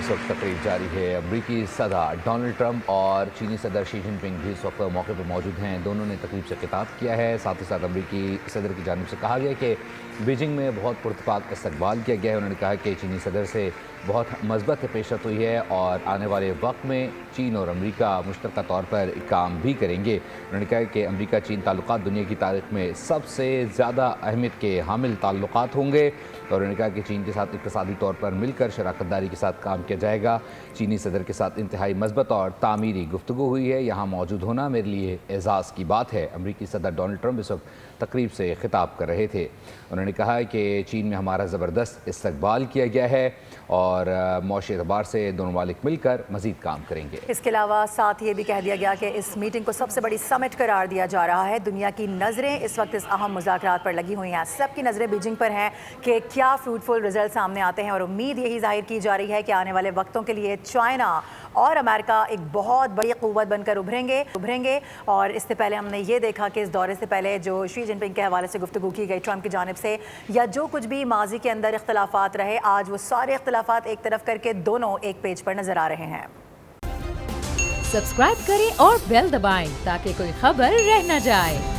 इस वक्त तकरीब जारी है। अमरीकी सदर डोनाल्ड ट्रंप और चीनी सदर शी जिनपिंग भी इस वक्त मौके पर मौजूद हैं। दोनों ने तकरीब से खिताब किया है। साथ ही साथ अमरीकी सदर की जानिब से कहा गया कि बीजिंग में बहुत पुरतपाक इस्तकबाल किया गया है। उन्होंने कहा कि चीनी सदर से बहुत मस्बत पेशरत हुई है और आने वाले वक्त में चीन और अमरीका मुश्तरका तौर पर काम भी करेंगे। उन्होंने कहा कि अमरीका चीन ताल्लुकात दुनिया की तारीख में सबसे ज़्यादा अहमियत के हामिल ताल्लुकात होंगे और उन्होंने कहा कि चीन के साथ इक़्तिसादी तौर पर मिलकर शराकतदारी के साथ काम किया जाएगा। चीनी सदर के साथ इंतहाई मस्बत और तामीरी गुफ्तगू हुई है। यहाँ मौजूद होना मेरे लिए एजाज़ की बात है। अमरीकी सदर डोनाल्ड ट्रंप इस वक्त तकरीब से खिताब कर रहे थे। उन्होंने कहा कि चीन में हमारा ज़बरदस्त इस्तकबाल किया गया है और मौशी एतबार से दोनों मालिक मिलकर मज़ीद काम करेंगे। इसके अलावा साथ ये भी कह दिया गया कि इस मीटिंग को सबसे बड़ी समिट करार दिया जा रहा है। दुनिया की नज़रें इस वक्त इस अहम मुज़ाकरात पर लगी हुई हैं। सबकी नज़रें बीजिंग पर हैं कि क्या फ्रूटफुल रिजल्ट सामने आते हैं और उम्मीद यही जाहिर की जा रही है कि आने वाले वक्तों के लिए चाइना और अमेरिका एक बहुत बड़ी क़ुव्वत बनकर उभरेंगे। और इससे पहले हमने ये देखा कि इस दौरे से पहले जो शी जिनपिंग के हवाले से गुफ्तगू की गई ट्रंप की जानिब से, या जो कुछ भी माजी के अंदर इख्तलाफात रहे, आज वो सारे इख्तलाफात एक तरफ करके दोनों एक पेज पर नजर आ रहे हैं। सब्सक्राइब करें और बेल दबाएं ताकि कोई खबर रह न जाए।